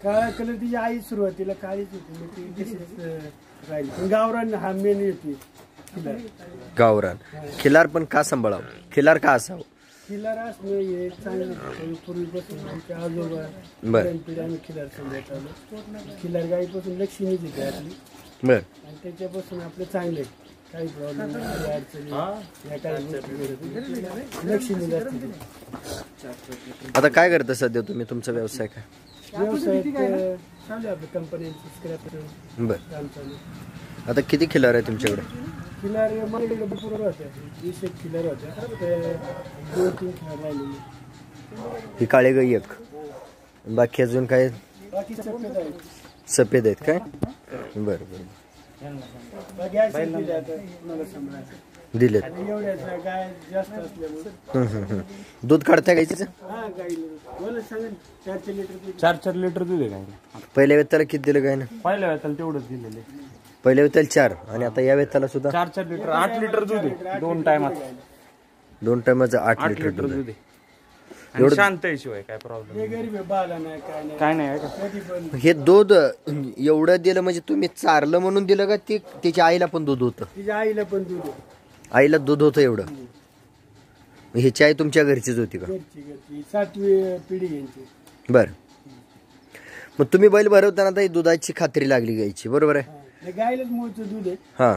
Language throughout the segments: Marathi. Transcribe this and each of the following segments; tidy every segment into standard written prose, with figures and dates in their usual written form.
काळा कलर तिची आई सुरुवातीला काळीच होती, मग ती तशीच राहिली. पण गावरान हा मेन येते खिलार. गावरान खिलार पण का सांभाळावं, खिलार का असावं? खिलार असणं हे चांगलं. पूर्वीपासून आमच्या आजोबा पिढी आम्ही खिलार सांभाळत आलो. खिलार गाईपासून लक्ष्मीच येते आपली. बर. आणि त्याच्यापासून आपलं चांगलं काही प्रॉब्लेम नाही, अडचणी या काही गोष्टी लक्ष्मी जाते. आता काय करता सध्या तुम्ही, तुमचा व्यवसाय काय? व्यवसायात चालू आपल्या कंपन्यांची स्क्रॅप बर. काम चालू. आता किती खिलार आहे तुमच्याकडे? खिलार माझ्याकडे भरपूर होत्या, 20 एक खिलार होत्या, 2-3 खिलार राहिलेली. ही काळे गाई एक, बाकी अजून काय? बाकी सफेद आहेत. सफेद आहेत काय? बरं बरं. बाकी अशी दिली आता मला सांभाळायचं. दिलेत. आणि एवढ्या गाय जास्त असल्यामुळे दूध काढता गाईचं? हा गाईला बोला सांगेल 4-4 लिटर. 4-4 लिटर दूध आहे गायला. पहिल्या वेताला किती दिलं गायनं? पहिल्या वेताला तेवढंच दिलेले. पहिल्या वेताला 4 आणि आता या वेताला सुद्धा 4-4 लिटर, 8 लिटर दूध आहे 2 टायमात. 2 टायमाचं 8 8 लिटर लिटर दूध दूध आहे. आणि शांत आहे, शिवाय काय प्रॉब्लेम हे गरीब आहे, बाला नाही काय नाही काय नाही. कधी पण. हे दूध एवढं दिलं म्हणजे तुम्ही चारलं म्हणून दिलं का? ती त्याच्या आईला पण दूध होतं? तिच्या आईला पण दूध आहे. आईला दूध होतं एवढं? ह्याची आई तुमच्या घरचीच होती का? घरची 7वी पिढी यांची. बर. मग तुम्ही बैल भरवताना आता दुधाची खात्री लागली गायची, बरोबर आहे? गायलाच मूळचं दूध आहे. हा.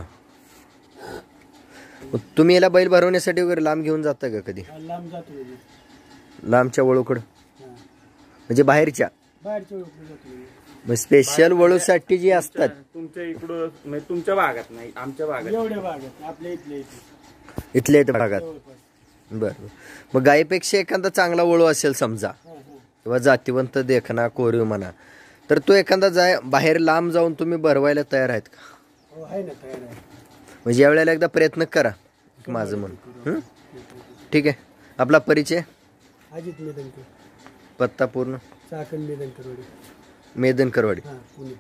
मग तुम्ही याला बैल भरवण्यासाठी वगैरे लांब घेऊन जाता का कधी? लांब जातो. लांबच्या वळूकडं म्हणजे बाहेरच्या बाहेरच्या जातो. मग स्पेशल वळूसाठी जे असतात तुमच्या इकडं म्हणजे तुमच्या भागात नाही, आमच्या भागात. एवढ्या भागात आपल्या इथल्या भागात. बर. मग गायीपेक्षा एखादा चांगला वळू असेल समजा, किंवा जातीवंत देखना कोरीव म्हणा, तर तो एखादा बाहेर लांब जाऊन तुम्ही भरवायला तयार आहेत का? हो आहे ना, तयार आहे. म्हणजे यावेळेला एकदा प्रयत्न करा माझं म्हणून. ठीक आहे. आपला परिचय? अजित मेदनकर. पत्ता पूर्ण? चाकण मेदनकरवाडी. मेदनकरवाडी. पुणे.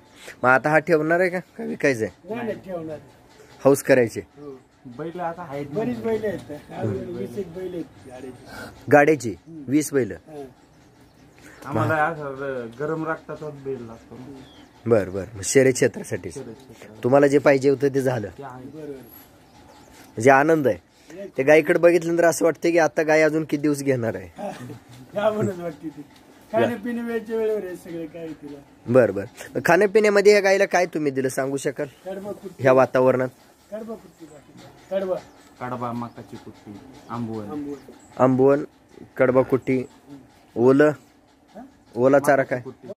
मग आता हा ठेवणार आहे का विकायचं आहे? नाही ठेवणार. हाऊस करायचे? बैल आता आहेत, बरीच बैल आहेत. 20 एक बैल आहेत गाड्याची 20 बैल? आम्हाला असं गरम रक्तात बैल लागतो. बर बर. शहरी क्षेत्रासाठी तुम्हाला जे पाहिजे होतं ते झालं, म्हणजे आनंद आहे. ते गायीकडे बघितल्यानंतर असं वाटतं की आता गाय अजून किती दिवस घेणार आहे. खाण्यापिणे वेळच्या वेळेवर आहे सगळे काय तिला. बर बर. खाण्यापिण्यामध्ये ह्या गायीला काय तुम्ही दिलं सांगू शकाल ह्या वातावरणात? कडबा, मकाची कुट्टी, आंबवण, आंबवण, कडबा कुट्टी, ओला चारा काय?